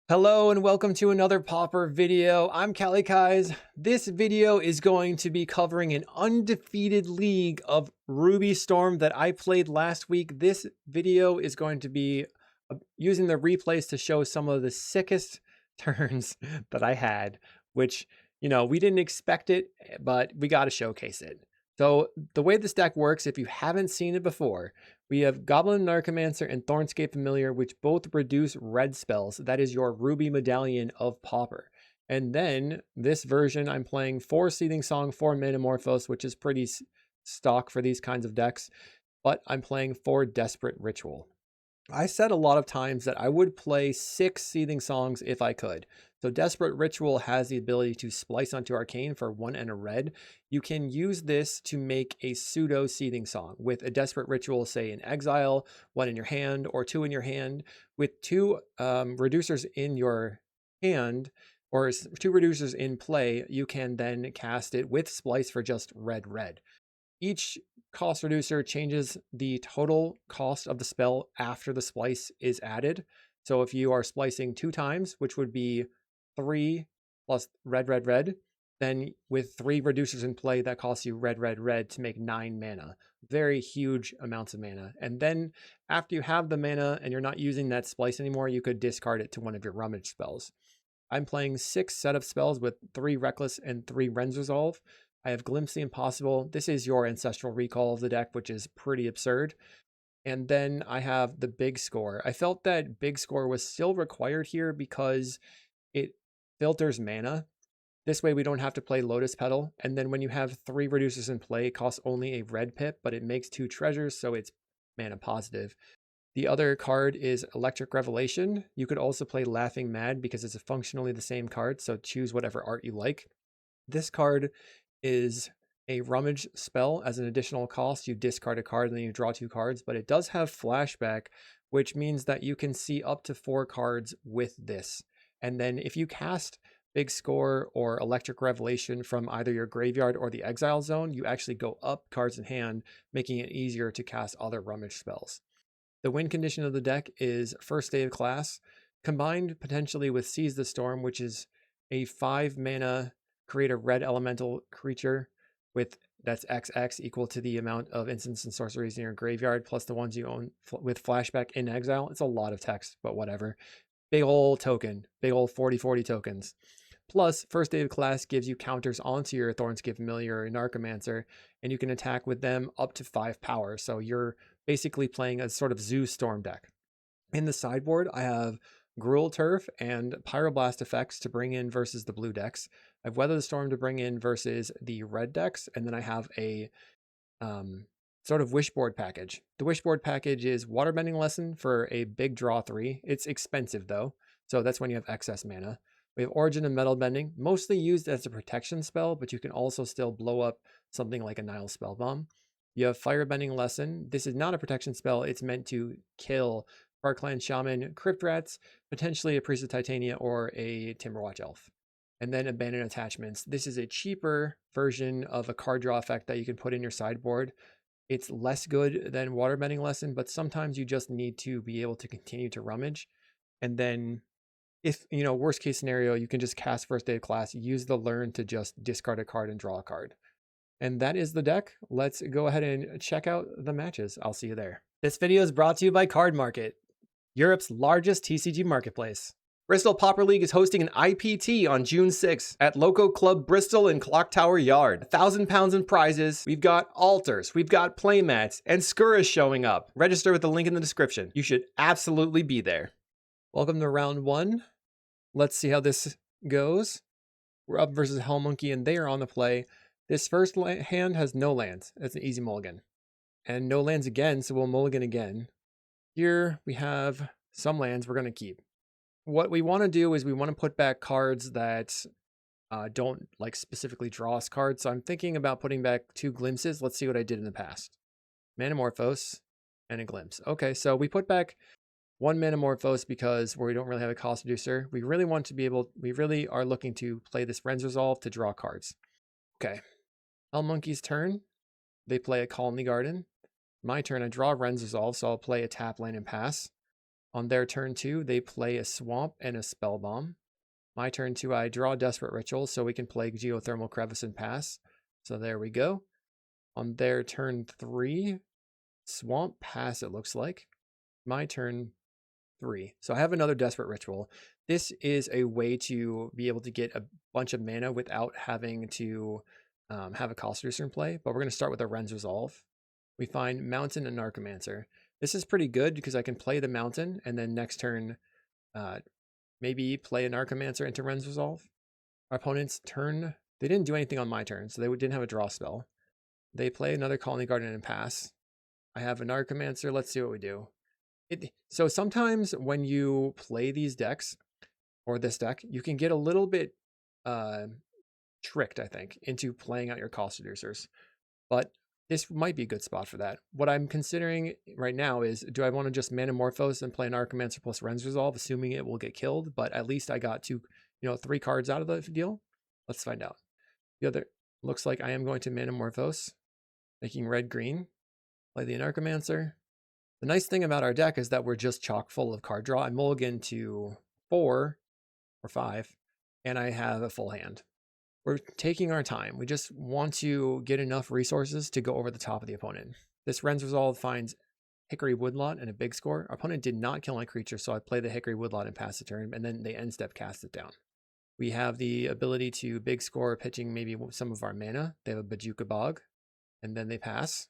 Hello and welcome to another Pauper video. I'm Kalikaiz. This video is going to be covering an undefeated league of Ruby Storm that I played last week. This video is going to be using the replays to show some of the sickest turns that I had, which, we didn't expect it, but we got to showcase it. So the way this deck works, if you haven't seen it before, we have Goblin, Anarchomancer, and Thornscape Familiar, which both reduce red spells. That is your Ruby Medallion of Pauper. And then this version, I'm playing 4 Seething Song, 4 Manamorphose, which is pretty stock for these kinds of decks. But I'm playing 4 Desperate Ritual. I said a lot of times that I would play 6 Seething Songs if I could. So Desperate Ritual has the ability to splice onto Arcane for 1 and a red. You can use this to make a pseudo Seething Song with a Desperate Ritual, say in exile, 1 in your hand or 2 in your hand. With 2 reducers in your hand or 2 reducers in play, you can then cast it with splice for just red. Each cost reducer changes the total cost of the spell after the splice is added. So if you are splicing 2 times, which would be 3 plus red, then with 3 reducers in play, that costs you red to make 9 mana. Very huge amounts of mana. And then after you have the mana and you're not using that splice anymore, you could discard it to one of your rummage spells. I'm playing 6 setup spells with 3 Reckless and 3 Ren's Resolve. I have Glimpse the Impossible. This is your Ancestral Recall of the deck, which is pretty absurd. And then I have the Big Score. I felt that Big Score was still required here because it filters mana. This way we don't have to play Lotus Petal. And then when you have 3 reducers in play, it costs only a red pip, but it makes 2 treasures, so it's mana positive. The other card is Electric Revelation. You could also play Laughing Mad because it's functionally the same card, so choose whatever art you like. This card is a rummage spell. As an additional cost, you discard a card and then you draw 2 cards, but it does have flashback, which means that you can see up to 4 cards with this. And then if you cast Big Score or Electric Revelation from either your graveyard or the exile zone, you actually go up cards in hand, making it easier to cast other rummage spells. The win condition of the deck is First Day of Class, combined potentially with Seize the Storm, which is a 5 mana create a red elemental creature with that's XX equal to the amount of instants and sorceries in your graveyard plus the ones you own with flashback in exile. It's a lot of text, but whatever. Big old token, big old 40 tokens. Plus, First Day of Class gives you counters onto your Thornscape Familiar or Anarchomancer, and you can attack with them up to 5 power. So you're basically playing a sort of Zoo Storm deck. In the sideboard, I have Gruul Turf and Pyroblast effects to bring in versus the blue decks. I have Weather the Storm to bring in versus the red decks, and then I have a sort of Wishboard package. The Wishboard package is Waterbending Lesson for a big draw 3. It's expensive though, so that's when you have excess mana. We have Origin of Metal Bending, mostly used as a protection spell, but you can also still blow up something like a Nile Spellbomb. You have Firebending Lesson. This is not a protection spell. It's meant to kill Parkland Shaman, Crypt Rats, potentially a Priest of Titania or a Timberwatch Elf. And then Abandoned Attachments. This is a cheaper version of a card draw effect that you can put in your sideboard. It's less good than Waterbending Lesson, but sometimes you just need to be able to continue to rummage. And then if, worst case scenario, you can just cast First Day of Class, use the Learn to just discard a card and draw a card. And that is the deck. Let's go ahead and check out the matches. I'll see you there. This video is brought to you by Card Market, Europe's largest TCG marketplace. Bristol Pauper League is hosting an IPT on June 6th at Loco Club Bristol in Clock Tower Yard. £1,000 in prizes. We've got altars, we've got playmats, and Skurras showing up. Register with the link in the description. You should absolutely be there. Welcome to round 1. Let's see how this goes. We're up versus Hell Monkey, and they are on the play. This first hand has no lands. That's an easy mulligan. And no lands again, so we'll mulligan again. Here we have some lands we're going to keep. What we want to do is we want to put back cards that don't specifically draw us cards. So I'm thinking about putting back 2 glimpses. Let's see what I did in the past. Manamorphose and a glimpse. Okay, so we put back 1 Manamorphose because we don't really have a cost reducer. We really are looking to play this Ren's Resolve to draw cards. Okay, Hell Monkey's turn. They play a Colony Garden. My turn, I draw Ren's Resolve, so I'll play a tap land and pass. On their turn 2, they play a Swamp and a Spell Bomb. My turn 2, I draw Desperate Ritual so we can play Geothermal Crevice and pass. So there we go. On their turn 3, Swamp, pass it looks like. My turn 3. So I have another Desperate Ritual. This is a way to be able to get a bunch of mana without having to have a cost reducer in play, but we're going to start with a Ren's Resolve. We find Mountain and Anarchomancer. This is pretty good because I can play the Mountain and then next turn maybe play an Anarchomancer into Ren's Resolve. Our opponent's turn, they didn't do anything on my turn, so they didn't have a draw spell. They play another Colony Garden and pass. I have an Anarchomancer. Let's see what we do. So sometimes when you play these decks, or this deck, you can get a little bit tricked, I think, into playing out your cost reducers. But this might be a good spot for that. What I'm considering right now is, do I want to just Manamorphose and play an Anarchomancer plus Ren's Resolve, assuming it will get killed, but at least I got 3 cards out of the deal? Let's find out. The other looks like I am going to Manamorphose, making red-green, play the Anarchomancer. The nice thing about our deck is that we're just chock full of card draw. I mulligan to 4 or 5, and I have a full hand. We're taking our time. We just want to get enough resources to go over the top of the opponent. This Ren's Resolve finds Hickory Woodlot and a big score. Our opponent did not kill my creature, so I play the Hickory Woodlot and pass the turn, and then they end step cast it down. We have the ability to big score, pitching maybe some of our mana. They have a Bajuka Bog, and then they pass.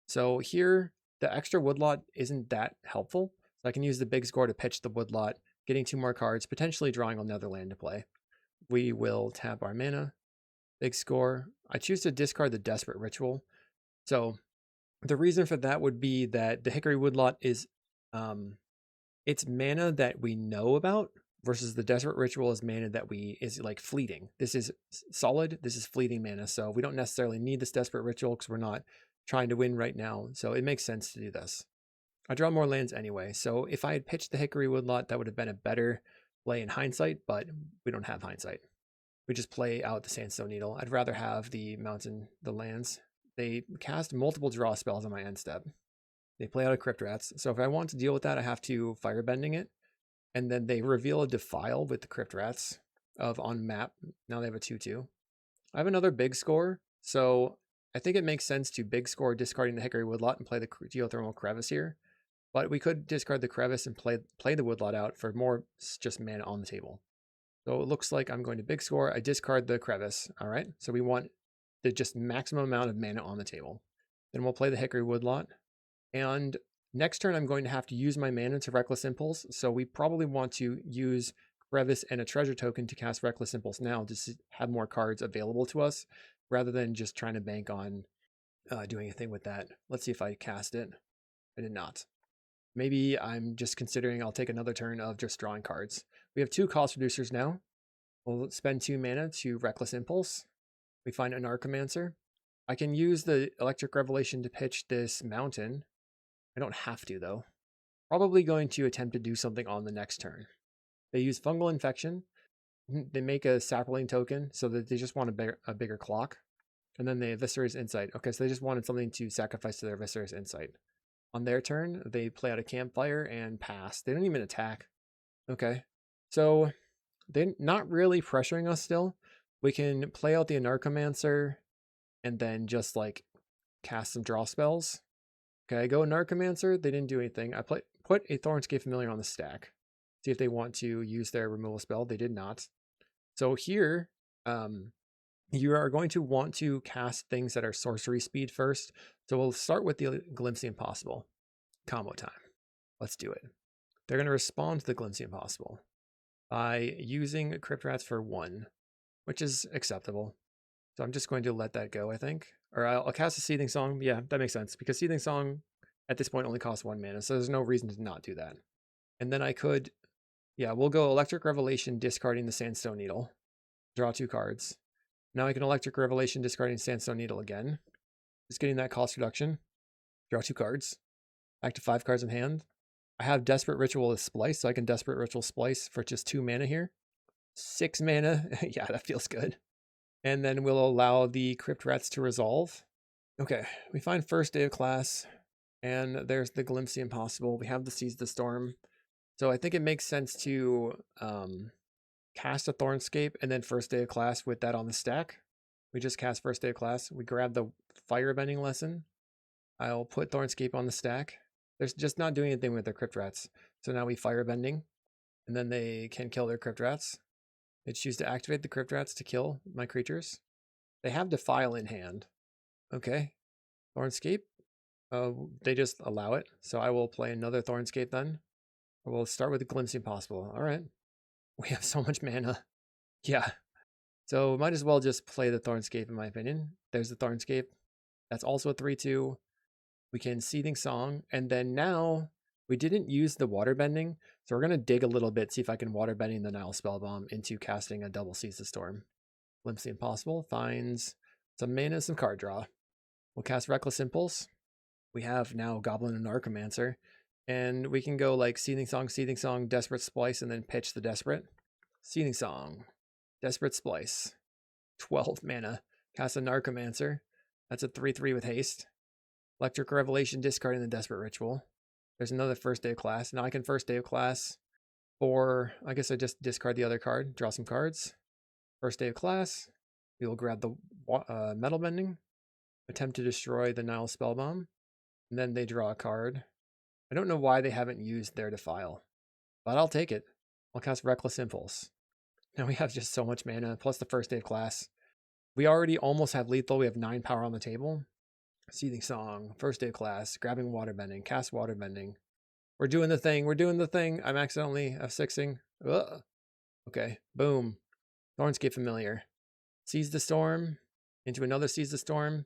So here, the extra Woodlot isn't that helpful. So I can use the big score to pitch the Woodlot, getting 2 more cards, potentially drawing another land to play. We will tap our mana, big score. I choose to discard the Desperate Ritual. So the reason for that would be that the Hickory Woodlot is it's mana that we know about versus the Desperate Ritual is mana that is like fleeting. This is solid, this is fleeting mana, so we don't necessarily need this Desperate Ritual because we're not trying to win right now, so it makes sense to do this. I draw more lands anyway, so if I had pitched the Hickory Woodlot, that would have been a better play in hindsight, but we don't have hindsight. We just play out the Sandstone Needle. I'd rather have the Mountain, the lands. They cast multiple draw spells on my end step. They play out a Crypt Rats, so if I want to deal with that, I have to Firebending it, and then they reveal a Defile with the Crypt Rats on map. Now they have a 2/2. I have another big score, so I think it makes sense to big score discarding the Hickory Woodlot and play the Geothermal Crevice here. But we could discard the Crevice and play the Woodlot out for more just mana on the table. So it looks like I'm going to big score. I discard the Crevice. All right. So we want the just maximum amount of mana on the table. Then we'll play the Hickory Woodlot. And next turn, I'm going to have to use my mana to Reckless Impulse. So we probably want to use Crevice and a treasure token to cast Reckless Impulse now to have more cards available to us rather than just trying to bank on doing a thing with that. Let's see if I cast it. I did not. Maybe I'm just considering I'll take another turn of just drawing cards. We have 2 cost reducers now. We'll spend 2 mana to Reckless Impulse. We find an Anarchomancer. I can use the Electric Revelation to pitch this Mountain. I don't have to, though. Probably going to attempt to do something on the next turn. They use Fungal Infection. They make a Sapling token so that they just want a bigger clock. And then they have Viscerous Insight. Okay, so they just wanted something to sacrifice to their Viscerous Insight. On their turn, they play out a Campfire and pass. They don't even attack. Okay. So they're not really pressuring us still. We can play out the Anarchomancer and then just like cast some draw spells. Okay, I go Anarchomancer. They didn't do anything. I put a Thornscape Familiar on the stack. See if they want to use their removal spell. They did not. So here, you are going to want to cast things that are sorcery speed first. So we'll start with the Glimpse the Impossible. Combo time. Let's do it. They're going to respond to the Glimpse the Impossible by using Crypt Rats for 1, which is acceptable. So I'm just going to let that go, I think. Or I'll cast a Seething Song. Yeah, that makes sense because Seething Song at this point only costs 1 mana, so there's no reason to not do that. And then I could, yeah, we'll go Electric Revelation, discarding the Sandstone Needle. Draw 2 cards. Now I can Electric Revelation, discarding Sandstone Needle again. Just getting that cost reduction. Draw 2 cards. Back to 5 cards in hand. I have Desperate Ritual with Splice, so I can Desperate Ritual Splice for just 2 mana here. 6 mana. Yeah, that feels good. And then we'll allow the Crypt Rats to resolve. Okay, we find First Day of Class, and there's the Glimpse the Impossible. We have the Seize the Storm. So I think it makes sense to cast a thornscape and then first day of class with that on the stack. We just cast first day of class. We grab the firebending lesson. I'll put thornscape on the stack. They're just not doing anything with their crypt rats. So now we firebending, and then they can kill their crypt rats. They choose to activate the crypt rats to kill my creatures. They have defile in hand. Okay, thornscape. They just allow it. So I will play another thornscape then. We'll start with the glimpse impossible. All right. We have so much mana. Yeah. So might as well just play the thornscape in my opinion. There's the thornscape. That's also a 3/2. We can Seething Song. And then now we didn't use the waterbending. So we're going to dig a little bit, see if I can waterbending the Nile Spellbomb into casting a double Seize the Storm. Glimpse the Impossible finds some mana, some card draw. We'll cast Reckless Impulse. We have now Goblin and Anarchomancer. And we can go like Seething Song, Desperate Splice, and then pitch the Desperate. Seething Song, Desperate Splice, 12 mana. Cast a Anarchomancer. That's a 3/3 with haste. Electric Revelation, discarding the Desperate Ritual. There's another first day of class. Now I can first day of class, or I guess I just discard the other card, draw some cards. First day of class, we will grab the Metal Bending, attempt to destroy the Nile Spellbomb, and then they draw a card. I don't know why they haven't used their Defile, but I'll take it. I'll cast Reckless Impulse. Now we have just so much mana, plus the first day of class. We already almost have lethal. We have 9 power on the table. Seething Song, first day of class, grabbing Waterbending, cast Waterbending. We're doing the thing. We're doing the thing. I'm accidentally F6ing. Ugh. Okay, boom. Thornscape Familiar. Seize the Storm into another Seize the Storm.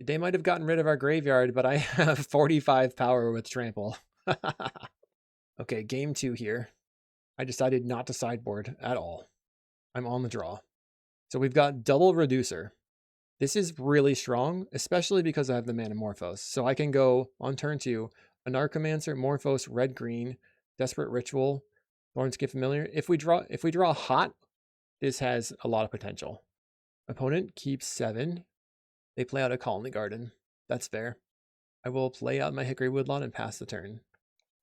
They might have gotten rid of our graveyard, but I have 45 power with trample. Okay, game 2 here. I decided not to sideboard at all. I'm on the draw. So we've got double reducer. This is really strong, especially because I have the Manamorphose. So I can go on turn 2, Anarchomancer, Morphose, red-green, Desperate Ritual, Thornscape Familiar. If we draw hot, this has a lot of potential. Opponent keeps 7. They play out a Colony Garden. That's fair. I will play out my Hickory Woodlawn and pass the turn.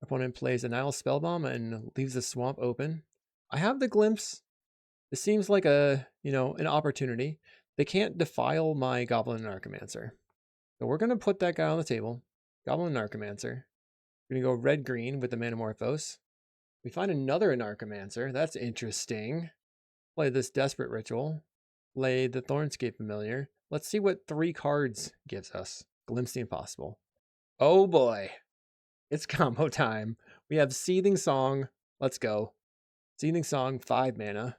Opponent plays a Nile Spellbomb and leaves the swamp open. I have the Glimpse. This seems like an opportunity. They can't defile my Goblin and Anarchomancer. So we're going to put that guy on the table. Goblin and Anarchomancer. We're going to go red-green with the Manamorphose. We find another Anarchomancer. That's interesting. Play this Desperate Ritual. Play the Thornscape Familiar. Let's see what 3 cards gives us. Glimpse the Impossible. Oh boy. It's combo time. We have Seething Song. Let's go. Seething Song, 5 mana.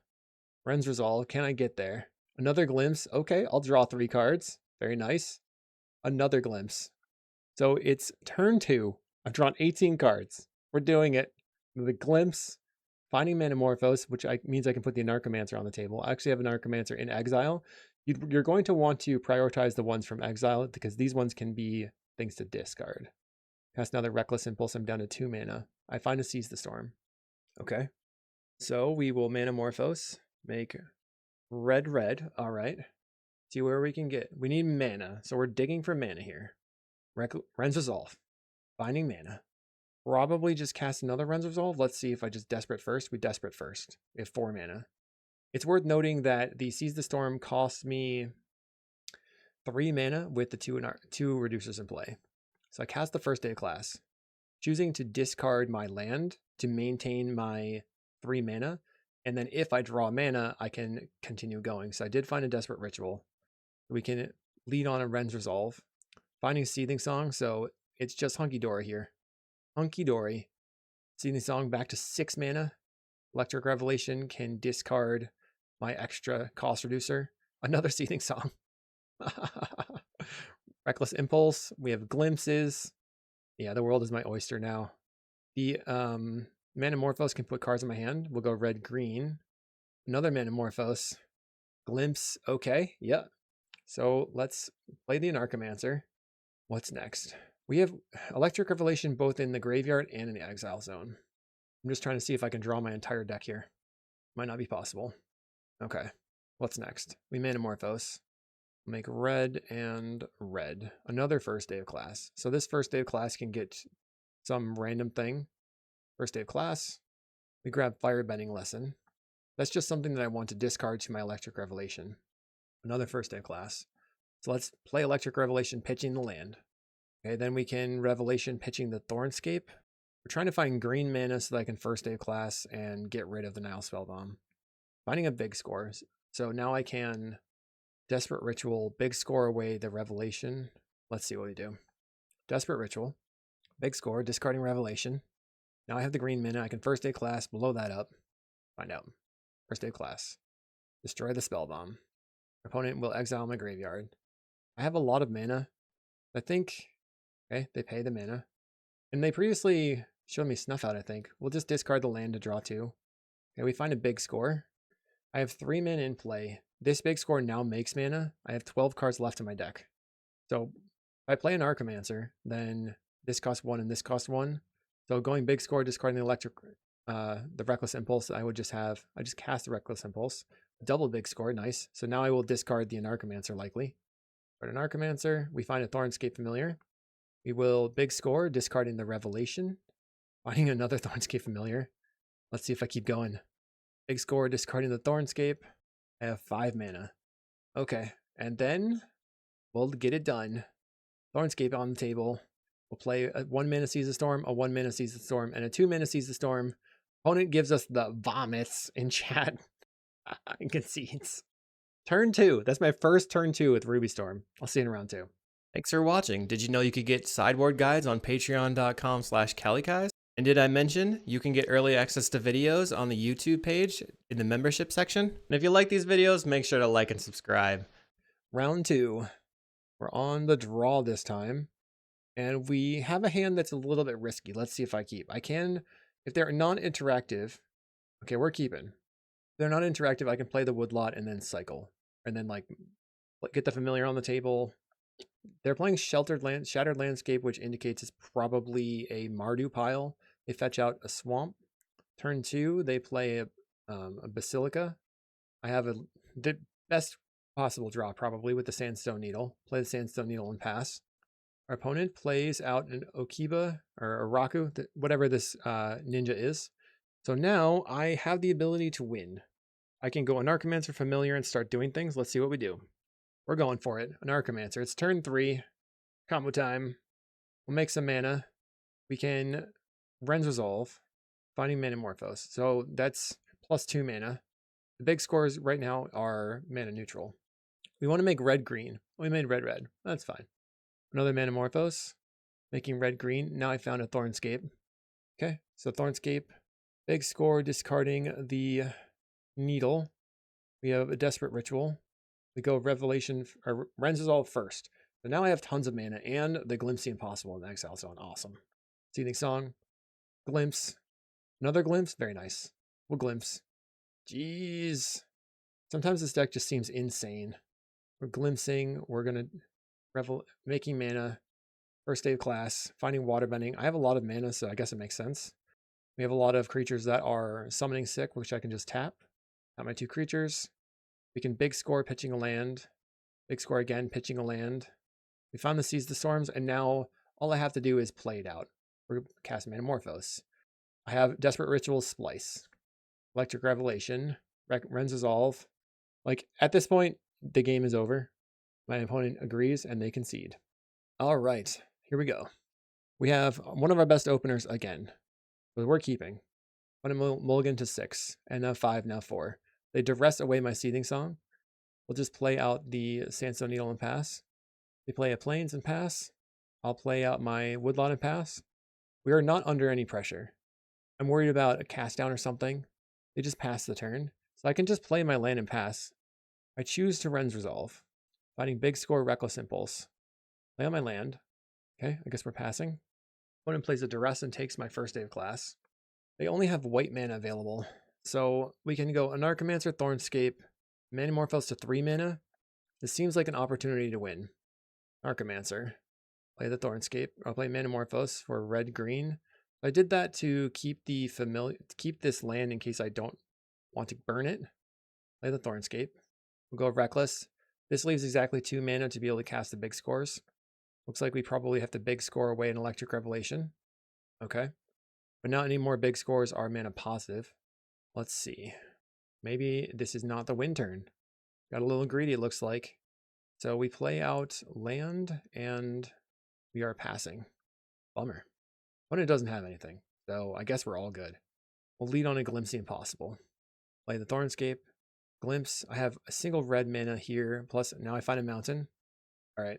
Ren's Resolve. Can I get there? Another Glimpse. Okay, I'll draw 3 cards. Very nice. Another Glimpse. So it's turn 2. I've drawn 18 cards. We're doing it. The Glimpse. Finding Manamorphose, which means I can put the Anarchomancer on the table. I actually have an Anarchomancer in exile. You're going to want to prioritize the ones from exile because these ones can be things to discard. Cast another Reckless Impulse. I'm down to 2 mana. I find a Seize the Storm. Okay. So we will Manamorphose. Make red. All right. See where we can get. We need mana. So we're digging for mana here. Ren's Resolve. Finding mana. Probably just cast another Ren's Resolve. Let's see if I just Desperate first. We Desperate first. We have 4 mana. It's worth noting that the Seize the Storm costs me 3 mana with the 2 reducers in play. So I cast the first day of class, choosing to discard my land to maintain my 3 mana. And then if I draw mana, I can continue going. So I did find a Desperate Ritual. We can lead on a Ren's Resolve. Finding Seething Song, so it's just hunky-dory here. Hunky-dory. Seething Song back to 6 mana. Electric Revelation can discard my extra cost reducer. Another Seething Song. Reckless Impulse. We have Glimpses. Yeah, the world is my oyster now. The Manamorphose can put cards in my hand. We'll go red-green. Another Manamorphose. Glimpse. Okay, yeah. So let's play the Anarchomancer. What's next? We have Electric Revelation both in the graveyard and in the exile zone. I'm just trying to see if I can draw my entire deck here. Might not be possible. Okay, what's next? We Manamorphose. Make red and red. Another first day of class. So this first day of class can get some random thing. First day of class. We grab Firebending Lesson. That's just something that I want to discard to my Electric Revelation. Another first day of class. So let's play Electric Revelation pitching the land. Okay, then we can Revelation pitching the Thornscape. We're trying to find green mana so that I can first day of class and get rid of the Nile Spellbomb. Finding a big score. So now I can Desperate Ritual, big score away the Revelation. Let's see what we do. Desperate Ritual, big score, discarding Revelation. Now I have the green mana. I can first day class, blow that up. Find out. First day class. Destroy the Spellbomb. Opponent will exile my graveyard. I have a lot of mana. I think, okay, they pay the mana. And they previously showed me Snuff Out, I think. We'll just discard the land to draw 2. Okay, we find a big score. I have 3 mana in play. This big score now makes mana. I have 12 cards left in my deck. So if I play an Anarchomancer, then this costs 1 and this costs 1. So going big score, discarding the Reckless Impulse, I just cast the Reckless Impulse. Double big score, nice. So now I will discard the Anarchomancer likely. But Anarchomancer, we find a Thornscape Familiar. We will big score, discarding the Revelation. Finding another Thornscape Familiar. Let's see if I keep going. Big score, discarding the Thornscape. I have 5 mana. Okay, and then we'll get it done. Thornscape on the table. We'll play a 1 mana Seize the Storm, a 1 mana Seize the Storm, and a 2 mana Seize the Storm. Opponent gives us the vomits in chat. And concedes. Turn 2. That's my first turn 2 with Ruby Storm. I'll see you in round 2. Thanks for watching. Did you know you could get sideboard guides on patreon.com/Kalikaiz? And did I mention you can get early access to videos on the YouTube page in the membership section? And if you like these videos, make sure to like and subscribe. Round 2. We're on the draw this time. And we have a hand that's a little bit risky. Let's see if I keep. I can, if they're non-interactive, okay, we're keeping. If they're not interactive, I can play the Woodlot and then cycle. And then like get the Familiar on the table. They're playing Shattered Landscape, which indicates it's probably a Mardu pile. They fetch out a Swamp. Turn 2, they play a Basilica. I have the best possible draw probably with the Sandstone Needle. Play the Sandstone Needle and pass. Our opponent plays out an Okiba or a Raku, whatever this ninja is. So now I have the ability to win. I can go Anarchomancer Familiar and start doing things. Let's see what we do. We're going for it. Anarchomancer. It's turn 3. Combo time. We'll make some mana. We can Ren's Resolve. Finding Manamorphose. So that's plus 2 mana. The big scores right now are mana neutral. We want to make red-green. We made red-red. That's fine. Another Manamorphose. Making red-green. Now I found a Thornscape. Okay, so Thornscape. Big score, discarding the Needle. We have a Desperate Ritual. We go Revelation, or Ren's Resolve first. So now I have tons of mana and the Glimpse the Impossible in the Exile Zone. Awesome. Seething Song. Glimpse. Another Glimpse. Very nice. We'll Glimpse. Jeez. Sometimes this deck just seems insane. We're glimpsing. We're going to making mana. First day of class. Finding Waterbending. I have a lot of mana, so I guess it makes sense. We have a lot of creatures that are summoning sick, which I can just tap. Got my 2 creatures. We can big score pitching a land. Big score again, pitching a land. We found the Seize the Storms, and now all I have to do is play it out. We're going to cast Manamorphose. I have Desperate Ritual, Splice. Electric Revelation. Ren's Resolve. Like, at this point, the game is over. My opponent agrees, and they concede. All right, here we go. We have one of our best openers again. But we're keeping. I'm going to mulligan to 6, and now 5, now 4. They duress away my Seething Song. We'll just play out the Sandstone Needle and pass. They play a Plains and pass. I'll play out my Woodlot and pass. We are not under any pressure. I'm worried about a cast down or something. They just pass the turn. So I can just play my land and pass. I choose to Ren's Resolve. Finding big score, Reckless Impulse. Play on my land. Okay, I guess we're passing. Opponent plays a Duress and takes my first day of class. They only have white mana available. So we can go Anarchomancer, Thornscape, Manamorphose to 3 mana. This seems like an opportunity to win. Anarchomancer. Play the Thornscape. I'll play Manamorphose for red-green. I did that to keep this land in case I don't want to burn it. Play the Thornscape. We'll go Reckless. This leaves exactly 2 mana to be able to cast the big scores. Looks like we probably have to big score away an Electric Revelation. Okay. but not any more big scores are mana positive. Let's see. Maybe this is not the win turn. Got a little greedy, it looks like. So we play out land and we are passing. Bummer. But it doesn't have anything, so I guess we're all good. We'll lead on a Glimpse the Impossible. Play the Thornscape. Glimpse. I have a single red mana here, plus now I find a mountain. All right,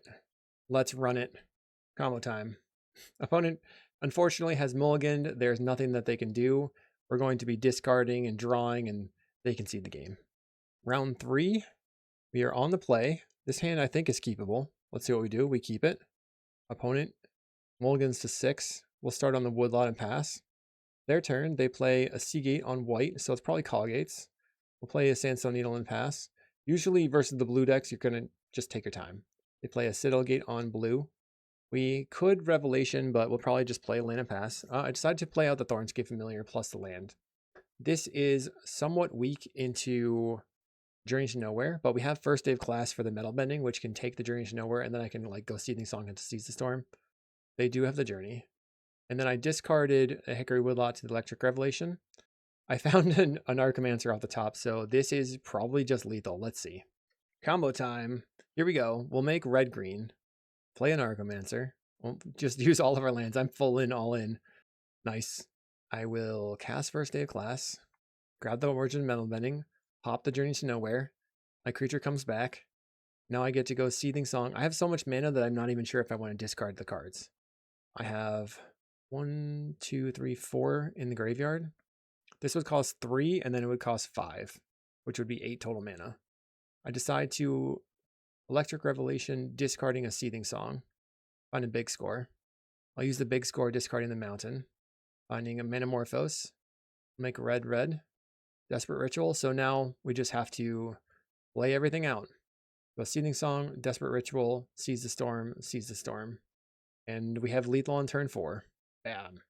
let's run it. Combo time. Opponent, unfortunately, has mulliganed. There's nothing that they can do. We're going to be discarding and drawing, and they can see the game. Round 3, we are on the play. This hand, I think, is keepable. Let's see what we do. We keep it. Opponent mulligans to 6. We'll start on the woodlot and pass. Their turn, they play a CawGate on white, so it's probably CawGates. We'll play a Sandstone Needle and pass. Usually versus the blue decks, you're going to just take your time. They play a Citadel on blue. We could Revelation, but we'll probably just play land and pass. I decided to play out the Thornscape Familiar plus the land. This is somewhat weak into Journey to Nowhere, but we have First Day of Class for the Metal Bending, which can take the Journey to Nowhere, and then I can like go Seething Song into Seize the Storm. They do have the Journey. And then I discarded a Hickory Woodlot to the Electric Revelation. I found an anarchomancer off the top, so this is probably just lethal. Let's see. Combo time. Here we go. We'll make red-green. Play an anarchomancer. We'll just use all of our lands. I'm full in, all in. Nice. I will cast First Day of Class. Grab the Origin Metal Bending. Pop the Journey to Nowhere. My creature comes back. Now I get to go Seething Song. I have so much mana that I'm not even sure if I want to discard the cards. I have 1, 2, 3, 4 in the graveyard. This would cost 3, and then it would cost 5, which would be 8 total mana. I decide to Electric Revelation, discarding a Seething Song. Find a big score. I'll use the big score, discarding the mountain. Finding a Manamorphose. Make red. Desperate Ritual. So now we just have to lay everything out. Go Seething Song, Desperate Ritual, Seize the Storm. And we have lethal on turn 4. Bam.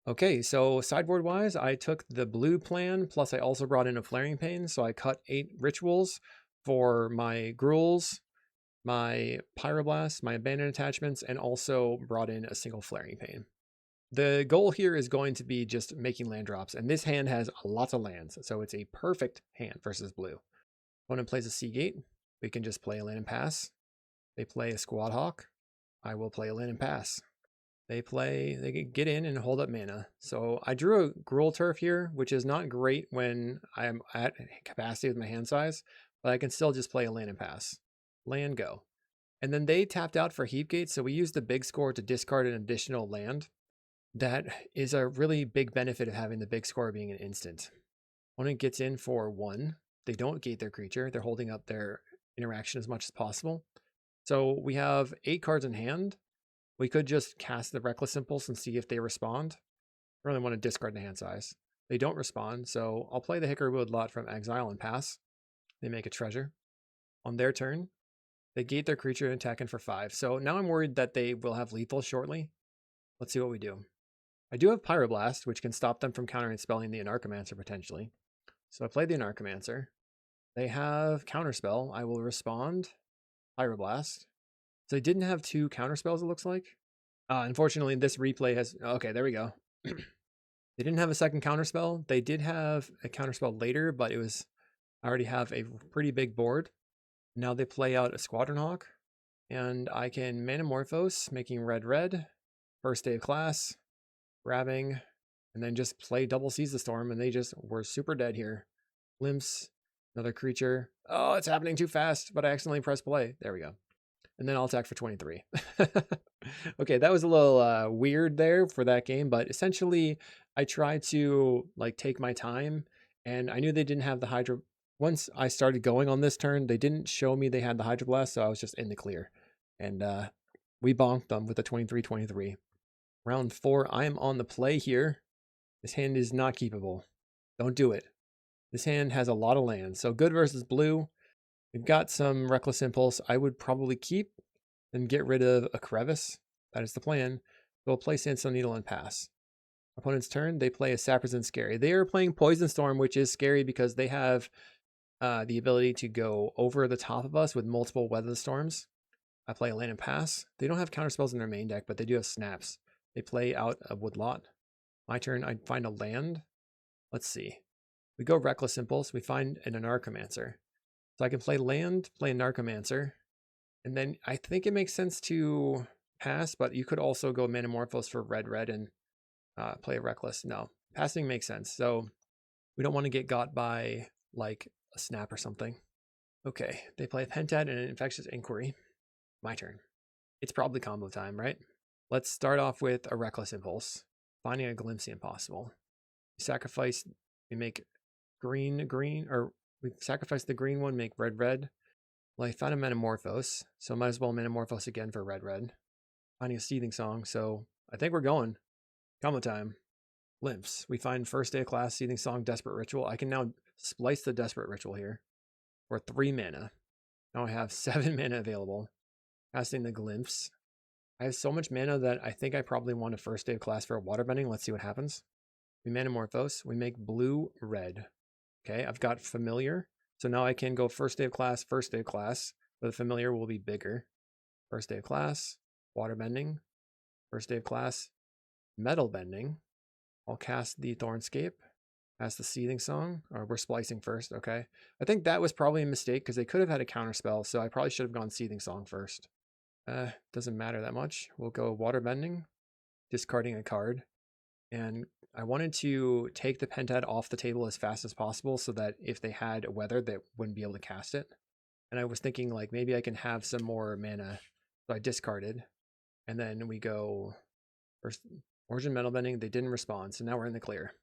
Okay, so sideboard wise, I took the blue plan, plus I also brought in a Flaring Pain, so I cut 8 rituals for my Gruuls, my Pyroblast, my Abandoned Attachments, and also brought in a single Flaring Pain. The goal here is going to be just making land drops, and this hand has lots of lands, so it's a perfect hand versus blue. Opponent plays a CawGate. We can just play a land and pass. They play a Squad Hawk. I will play a land and pass. They get in and hold up mana. So I drew a Gruul Turf here, which is not great when I'm at capacity with my hand size, but I can still just play a land and pass. Land, go. And then they tapped out for Heapgate, so we used the big score to discard an additional land. That is a really big benefit of having the big score being an instant. Opponent gets in for 1. They don't gate their creature. They're holding up their interaction as much as possible. So we have 8 cards in hand. We could just cast the Reckless Impulse and see if they respond. I really want to discard the hand size. They don't respond, so I'll play the Hickory Woodlot from Exile and pass. They make a treasure. On their turn, they gate their creature and attack in for 5. So now I'm worried that they will have lethal shortly. Let's see what we do. I do have Pyroblast, which can stop them from countering spelling the Anarchomancer potentially. So I play the Anarchomancer. They have Counterspell. I will respond. Pyroblast. So they didn't have 2 counterspells, it looks like. Unfortunately, this replay has... Okay, there we go. They didn't have a second counterspell. They did have a counterspell later, but it was... I already have a pretty big board. Now they play out a Squadron Hawk. And I can Manamorphose, making red. First Day of Class. Grabbing. And then just play double Seize the Storm. And they just were super dead here. Glimpse. Another creature. Oh, it's happening too fast, but I accidentally pressed play. There we go. And then I'll attack for 23. Okay, that was a little weird there for that game, but essentially I tried to like take my time, and I knew they didn't have the Hydro. Once I started going on this turn, they didn't show me they had the Hydroblast, so I was just in the clear. And we bonked them with a 23-23. Round 4, I am on the play here. This hand is not keepable. Don't do it. This hand has a lot of lands, so good versus blue. We've got some Reckless Impulse. I would probably keep and get rid of a Crevice. That is the plan. We'll play Sandstone Needle and pass. Opponent's turn, they play a Saprosan Scary. They are playing Poison Storm, which is scary because they have the ability to go over the top of us with multiple Weather Storms. I play a land and pass. They don't have counterspells in their main deck, but they do have snaps. They play out a Woodlot. My turn, I'd find a land. Let's see. We go Reckless Impulse, we find an Anarchomancer. So I can play land, play Anarchomancer, and then I think it makes sense to pass, but you could also go Manamorphose for red and play a Reckless. No, passing makes sense. So we don't want to get got by like a snap or something. Okay, they play a Pentad and an Infectious Inquiry. My turn. It's probably combo time, right? Let's start off with a Reckless Impulse. Finding a Glimpse the Impossible. We sacrifice, we make green, or we sacrifice the green one, make red. Well, I found a Manamorphose, so might as well Manamorphose again for red. Finding a Seething Song, so I think we're going. Combo time. Glimpse. We find first day of class, Seething Song, Desperate Ritual. I can now splice the Desperate Ritual here for 3 mana. Now I have 7 mana available. Casting the Glimpse. I have so much mana that I think I probably want a first day of class for a waterbending. Let's see what happens. We Manamorphose. We make blue-red. Okay, I've got Familiar. So now I can go first day of class, but the Familiar will be bigger. First day of class, waterbending. First day of class, metal bending. I'll cast the Thornscape. Cast the Seething Song. Or we're splicing first, okay. I think that was probably a mistake because they could have had a counterspell, so I probably should have gone Seething Song first. Doesn't matter that much. We'll go waterbending, discarding a card. And I wanted to take the Pentad off the table as fast as possible so that if they had weather, they wouldn't be able to cast it. And I was thinking like maybe I can have some more mana. So I discarded. And then we go first Origin Metal Bending. They didn't respond, so now we're in the clear.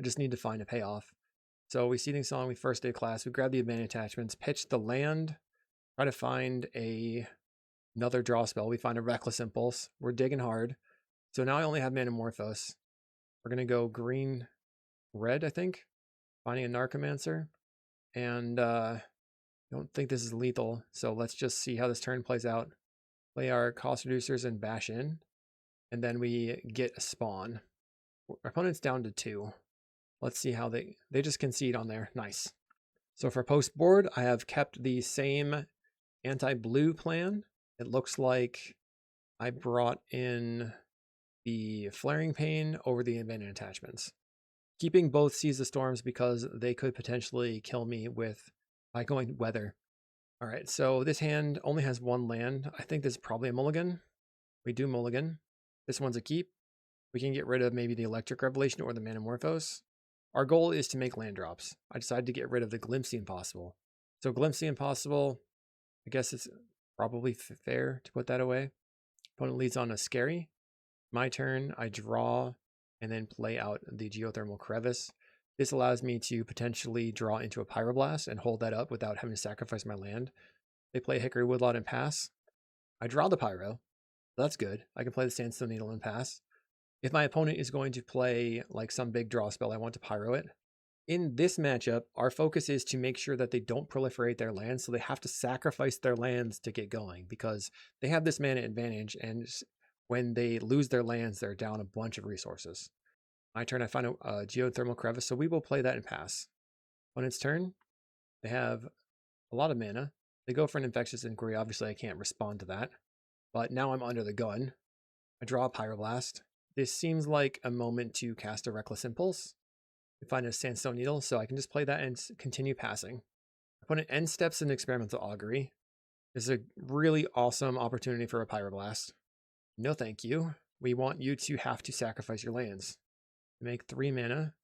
I just need to find a payoff. So we Seething Song, we first day of class, we grab the advantage attachments, pitch the land, try to find another draw spell. We find a Reckless Impulse. We're digging hard. So now I only have Manamorphose. We're going to go green-red, I think. Finding a Anarchomancer. And I don't think this is lethal, so let's just see how this turn plays out. Play our cost reducers and bash in. And then we get a spawn. Our opponent's down to 2. Let's see how they just concede on there. Nice. So for post board, I have kept the same anti-blue plan. It looks like I brought in the Flaring Pain over the advantage attachments. Keeping both Seize the Storms because they could potentially kill me by going weather. All right, so this hand only has 1 land. I think this is probably a mulligan. We do mulligan. This one's a keep. We can get rid of maybe the Electric Revelation or the Manamorphose. Our goal is to make land drops. I decided to get rid of the Glimpse the Impossible. So Glimpse the Impossible, I guess it's probably fair to put that away. Opponent leads on a Scary. My turn, I draw and then play out the Geothermal Crevice. This allows me to potentially draw into a Pyroblast and hold that up without having to sacrifice my land. They play Hickory Woodlot and pass. I draw the Pyro. That's good. I can play the Sandstone Needle and pass. If my opponent is going to play like some big draw spell, I want to Pyro it. In this matchup, our focus is to make sure that they don't proliferate their lands, so they have to sacrifice their lands to get going because they have this mana advantage, and when they lose their lands, they're down a bunch of resources. My turn, I find a Geothermal Crevice, so we will play that and pass. Opponent's turn, they have a lot of mana. They go for an Infectious Inquiry. Obviously, I can't respond to that. But now I'm under the gun. I draw a Pyroblast. This seems like a moment to cast a Reckless Impulse. I find a Sandstone Needle, so I can just play that and continue passing. Opponent end steps an Experimental Augury. This is a really awesome opportunity for a Pyroblast. No thank you. We want you to have to sacrifice your lands. Make 3 mana.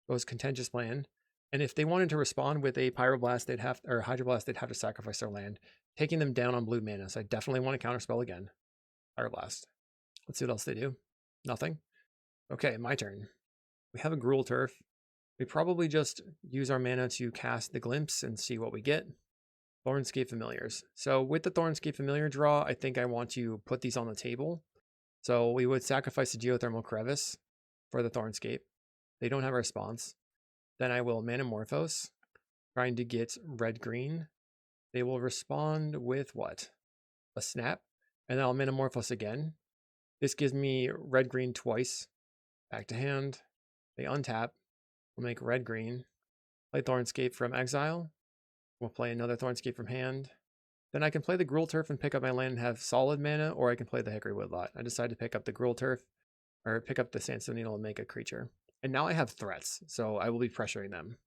Goes Contentious Land. And if they wanted to respond with a Pyroblast, or Hydroblast, they'd have to sacrifice their land, taking them down on blue mana. So I definitely want to counterspell again. Pyroblast. Let's see what else they do. Nothing. Okay, my turn. We have a Gruul Turf. We probably just use our mana to cast the Glimpse and see what we get. Thornscape Familiars. So with the Thornscape Familiar draw, I think I want to put these on the table. So we would sacrifice the Geothermal Crevice for the Thornscape. They don't have a response. Then I will Manamorphose, trying to get red-green. They will respond with what? A Snap. And then I'll Manamorphose again. This gives me red-green twice. Back to hand. They untap. We'll make red-green. Play Thornscape from exile. We'll play another Thornscape from hand. Then I can play the Gruul Turf and pick up my land and have solid mana, or I can play the Hickory Woodlot. I decided to pick up the Gruul Turf. or pick up the Sandstone Needle and make a creature. And now I have threats, so I will be pressuring them.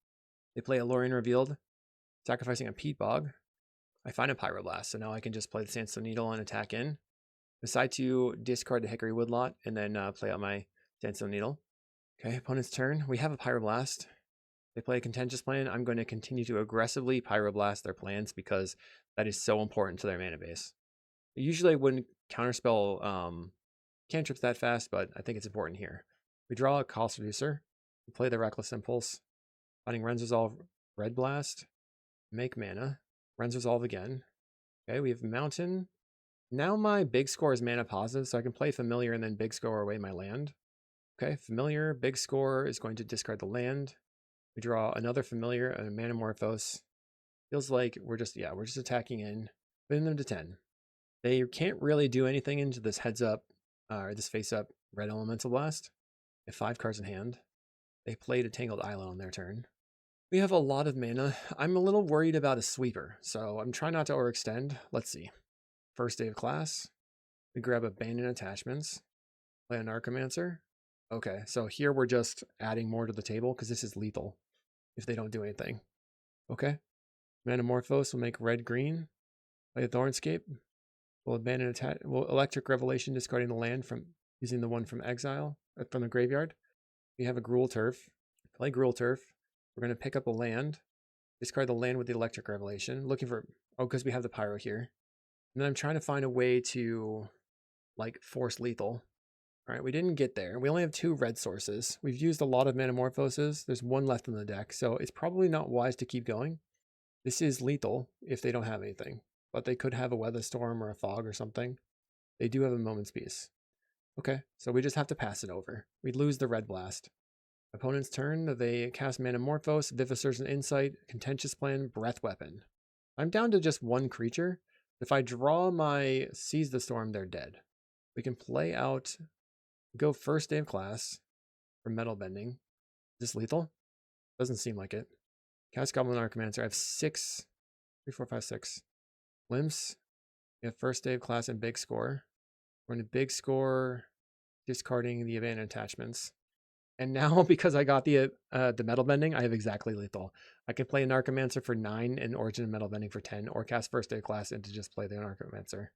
They play Alorian Revealed, sacrificing a Peat Bog. I find a Pyroblast, so now I can just play the Sandstone Needle and attack in. Decide to discard the Hickory Woodlot and then play out my Sandstone Needle. Okay, opponent's turn. We have a Pyroblast. They play a Contentious Plan. I'm going to continue to aggressively Pyroblast their plans because that is so important to their mana base. Usually I wouldn't counterspell cantrips that fast, but I think it's important here. We draw a Cost Reducer. We play the Reckless Impulse. Finding Rends Resolve, Red Blast. Make mana. Rends Resolve again. Okay, we have Mountain. Now my big score is mana positive, so I can play Familiar and then big score away my land. Okay, Familiar, big score is going to discard the land. We draw another Familiar and a Manamorphose. Feels like we're just attacking in, putting them to 10. They can't really do anything into this heads up, or this face up red elemental blast. They have 5 cards in hand. They played a Tangled Island on their turn. We have a lot of mana. I'm a little worried about a sweeper, so I'm trying not to overextend. Let's see. First day of class. We grab Abandoned Attachments. Play Anarchomancer. Okay, so here we're just adding more to the table because this is lethal if they don't do anything. Okay. Manamorphose will make red-green. Play a Thornscape. We'll we'll Electric Revelation, discarding the land from using the one from exile, from the graveyard. We have a Gruul Turf. Play Gruul Turf. We're going to pick up a land. Discard the land with the Electric Revelation. Looking for, because we have the Pyro here. And then I'm trying to find a way to, like, force lethal. All right, we didn't get there. We only have 2 red sources. We've used a lot of Manamorphoses. There's 1 left in the deck, so it's probably not wise to keep going. This is lethal if they don't have anything, but they could have a Weather Storm or a Fog or something. They do have a Moment's Peace. Okay, so we just have to pass it over. We lose the Red Blast. Opponent's turn, they cast Manamorphose, Vivisearch Insight, Contentious Plan, Breath Weapon. I'm down to just 1 creature. If I draw my Seize the Storm, they're dead. We can play out, go first day of class for Metal Bending. Is this lethal? Doesn't seem like it. Cast Goblin Anarchomancer. I have 6, 3, 4, 5, 6 limbs. We have first day of class and big score. We're going to big score, discarding the Abandoned Attachments. And now, because I got the Metal Bending, I have exactly lethal. I can play Anarchomancer for 9 and Origin of Metal Bending for 10, or cast first day of class and to just play the Anarchomancer.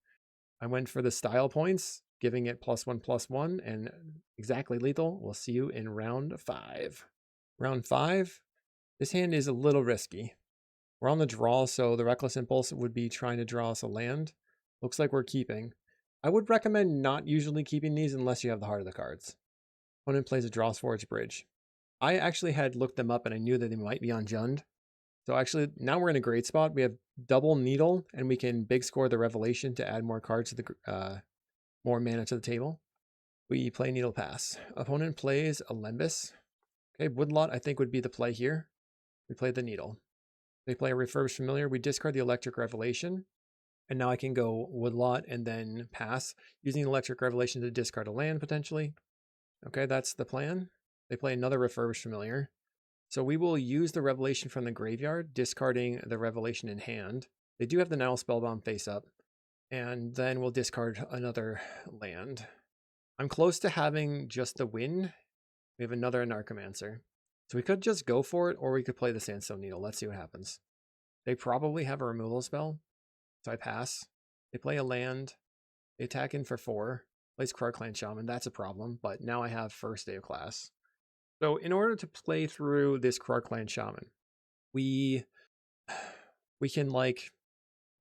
I went for the style points, giving it +1/+1, and exactly lethal. We'll see you in round 5. Round 5, this hand is a little risky. We're on the draw, so the Reckless Impulse would be trying to draw us a land. Looks like we're keeping. I would recommend not usually keeping these unless you have the heart of the cards. Opponent plays a Draw's Forge Bridge. I actually had looked them up and I knew that they might be on Jund. So actually, now we're in a great spot. We have double Needle, and we can big score the Revelation to add more cards to the more mana to the table. We play Needle Pass. Opponent plays a Lembas. Okay, Woodlot I think would be the play here. We play the Needle. They play a Refurbished Familiar. We discard the Electric Revelation. And now I can go Woodlot and then pass, using Electric Revelation to discard a land potentially. Okay, that's the plan. They play another Refurbished Familiar. So we will use the Revelation from the graveyard, discarding the Revelation in hand. They do have the Now Spellbound face up. And then we'll discard another land. I'm close to having just the win. We have another Anarchomancer. So we could just go for it, or we could play the Sandstone Needle. Let's see what happens. They probably have a removal spell. So I pass. They play a land. They attack in for 4. Plays Krark-Clan Shaman. That's a problem, but now I have first day of class. So in order to play through this Krark-Clan Shaman, we can like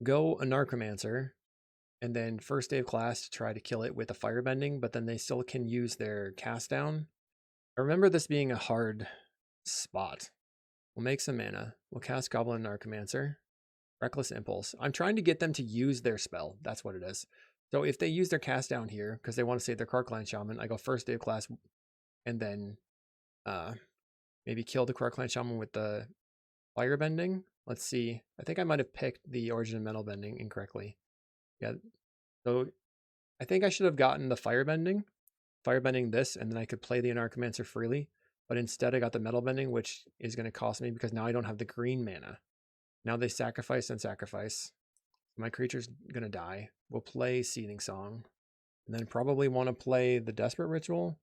go Anarchomancer and then first day of class to try to kill it with a Firebending, but then they still can use their cast down. I remember this being a hard spot. We'll make some mana. We'll cast Goblin Anarchomancer. Reckless Impulse. I'm trying to get them to use their spell. That's what it is. So if they use their cast down here, because they want to save their Krark-Clan Shaman, I go first day of class and then maybe kill the Krark-Clan Shaman with the Firebending. Let's see. I think I might have picked the Origin of Metal Bending incorrectly. Yeah. So I think I should have gotten the Firebending this, and then I could play the Anarchomancer freely. But instead I got the Metal Bending, which is going to cost me because now I don't have the green mana. Now they sacrifice and sacrifice. My creature's going to die. We'll play Seething Song. And then probably want to play the Desperate Ritual.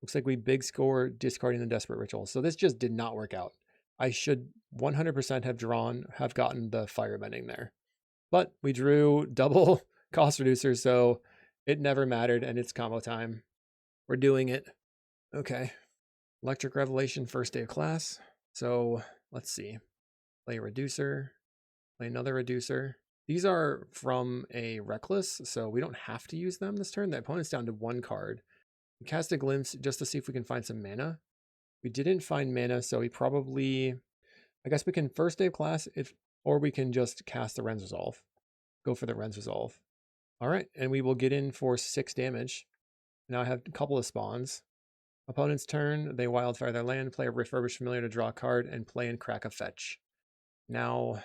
Looks like we big score discarding the Desperate Ritual. So this just did not work out. I should 100% have gotten the firebending there. But we drew double cost reducer, so it never mattered, and it's combo time. We're doing it. Okay. Electric Revelation, first day of class. So let's see. Play a reducer, play another reducer. These are from a Reckless, so we don't have to use them this turn. The opponent's down to 1 card. We cast a Glimpse just to see if we can find some mana. We didn't find mana, so we probably, I guess we can first day of class, or we can just cast the Ren's Resolve. Go for the Ren's Resolve. All right, and we will get in for 6 damage. Now I have a couple of spawns. Opponent's turn, they Wildfire their land, play a Refurbished Familiar to draw a card, and play and crack a fetch. Now,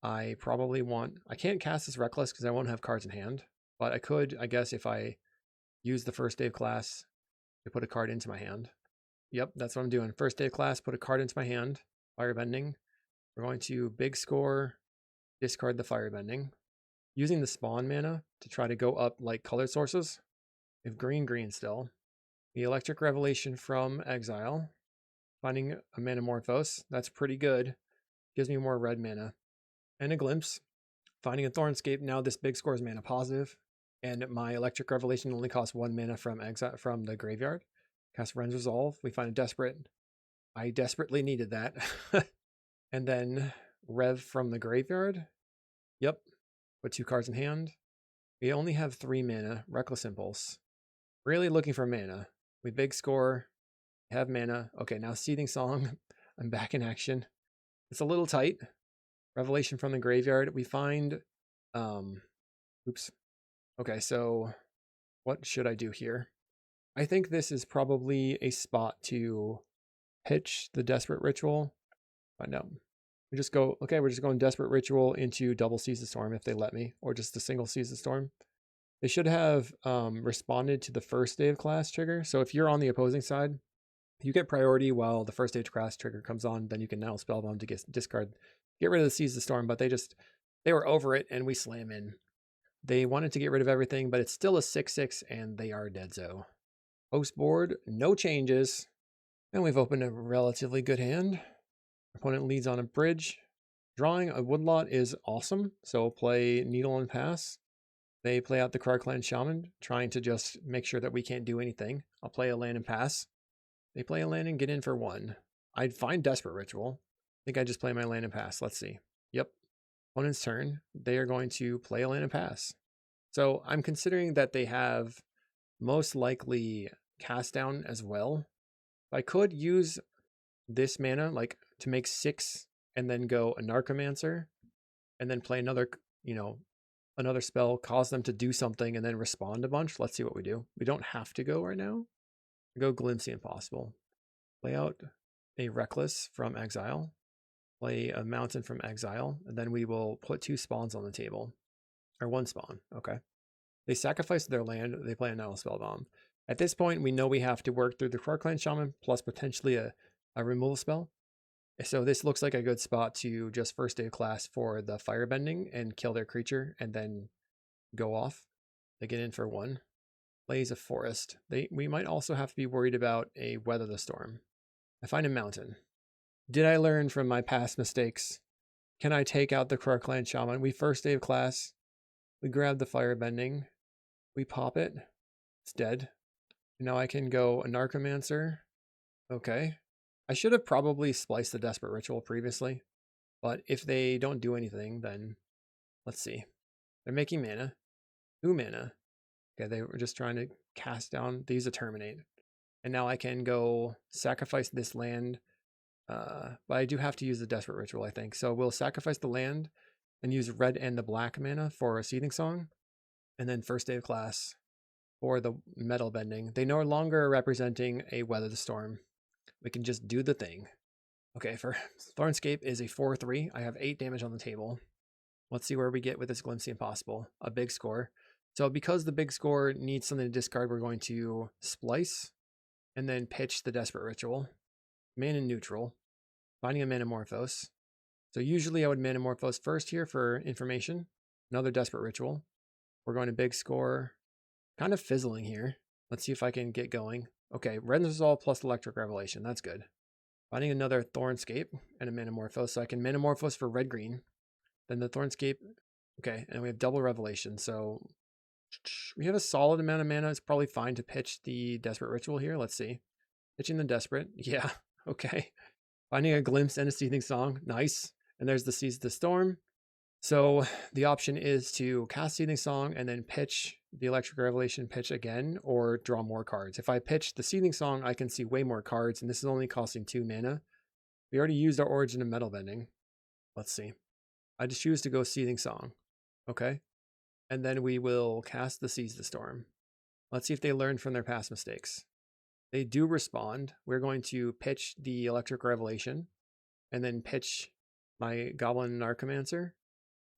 I probably want, I can't cast this Reckless because I won't have cards in hand, but I could, I guess, if I use the first day of class to put a card into my hand. Yep, that's what I'm doing. First day of class, put a card into my hand, firebending. We're going to big score, discard the firebending. Using the spawn mana to try to go up like color sources. We have green still. The Electric Revelation from exile. Finding a Manamorphose. That's pretty good. Gives me more red mana. And a Glimpse. Finding a Thornscape. Now this big score is mana positive. And my Electric Revelation only costs 1 mana from exile from the graveyard. Cast Ren's Resolve. We find a Desperate. I desperately needed that. And then Rev from the graveyard. Yep. Put 2 cards in hand. We only have 3 mana. Reckless Impulse. Really looking for mana. We big score. Have mana. Okay, now Seething Song. I'm back in action. It's a little tight. Revelation from the graveyard. We find... oops. Okay, so what should I do here? I think this is probably a spot to pitch the Desperate Ritual. Find out. We just go, okay, we're just going Desperate Ritual into double Seize the Storm if they let me, or just a single Seize the Storm. They should have responded to the first day of class trigger. So if you're on the opposing side, you get priority while the first day of class trigger comes on. Then you can now Spellbomb to get rid of the Seize the Storm, but they were over it and we slam in. They wanted to get rid of everything, but it's still a 6/6 and they are deadzo. Post board, no changes. And we've opened a relatively good hand. Opponent leads on a bridge. Drawing a Woodlot is awesome. So play Needle and Pass. They play out the Kalikaiz Shaman, trying to just make sure that we can't do anything. I'll play a land and pass. They play a land and get in for 1. I'd find Desperate Ritual. I think I just play my land and pass. Let's see. Yep. Opponent's turn. They are going to play a land and pass. So I'm considering that they have most likely cast down as well. I could use this mana like to make 6 and then go anarchomancer and then play another, another spell, cause them to do something and then respond a bunch. Let's see what we do. We don't have to go right now. We go Glimpse the Impossible. Play out a Reckless from exile. Play a Mountain from exile. And then we will put 2 spawns on the table. Or 1 spawn. Okay. They sacrifice their land. They play a Nile Spellbomb. At this point, we know we have to work through the Kalikaiz Shaman plus potentially a removal spell. So this looks like a good spot to just first day of class for the firebending and kill their creature and then go off. They get in for 1. Plays a forest. We might also have to be worried about a Weather the Storm. I find a mountain. Did I learn from my past mistakes? Can I take out the Kalikaiz Shaman? We first day of class. We grab the firebending. We pop it. It's dead. Now I can go anarchomancer. Okay. I should have probably spliced the Desperate Ritual previously, but if they don't do anything, then let's see. They're making mana. 2 mana. Okay, they were just trying to cast down. They use a Terminate. And now I can go sacrifice this land, but I do have to use the Desperate Ritual, I think. So we'll sacrifice the land and use red and the black mana for a Seething Song. And then first day of class for the metal bending. They no longer are representing a Weather the Storm. We can just do the thing. Okay, for Thornscape is a 4/3. I have 8 damage on the table. Let's see where we get with this Glimpse the Impossible. A big score. So because the big score needs something to discard, we're going to splice and then pitch the Desperate Ritual. Mana neutral. Finding a Manamorphose. So usually I would Manamorphose first here for information. Another Desperate Ritual. We're going to big score. Kind of fizzling here. Let's see if I can get going. Okay, Red Resolve plus Electric Revelation. That's good. Finding another Thornscape and a Manamorphose. So I can Manamorphose for red-green. Then the Thornscape. Okay, and we have double Revelation. So we have a solid amount of mana. It's probably fine to pitch the Desperate Ritual here. Let's see. Pitching the Desperate. Yeah, okay. Finding a Glimpse and a Seething Song. Nice. And there's the Seize the Storm. So the option is to cast Seething Song and then pitch the Electric Revelation pitch again, or draw more cards. If I pitch the Seething Song, I can see way more cards, and this is only costing 2 mana. We already used our Origin of Metal Bending. Let's see. I just choose to go Seething Song. Okay. And then we will cast the Seize the Storm. Let's see if they learned from their past mistakes. They do respond. We're going to pitch the Electric Revelation and then pitch my Goblin Anarchomancer,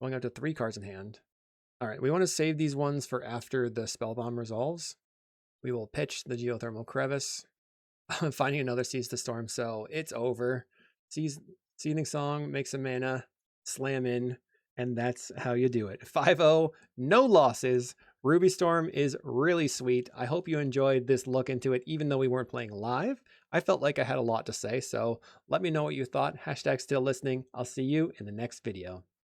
going up to 3 cards in hand. All right, we want to save these ones for after the Spellbomb resolves. We will pitch the Geothermal Crevice, finding another Seize the Storm, so it's over. Seething Song, make some mana, slam in, and that's how you do it. 5-0, no losses. Ruby Storm is really sweet. I hope you enjoyed this look into it, even though we weren't playing live. I felt like I had a lot to say, so let me know what you thought. #still listening. I'll see you in the next video.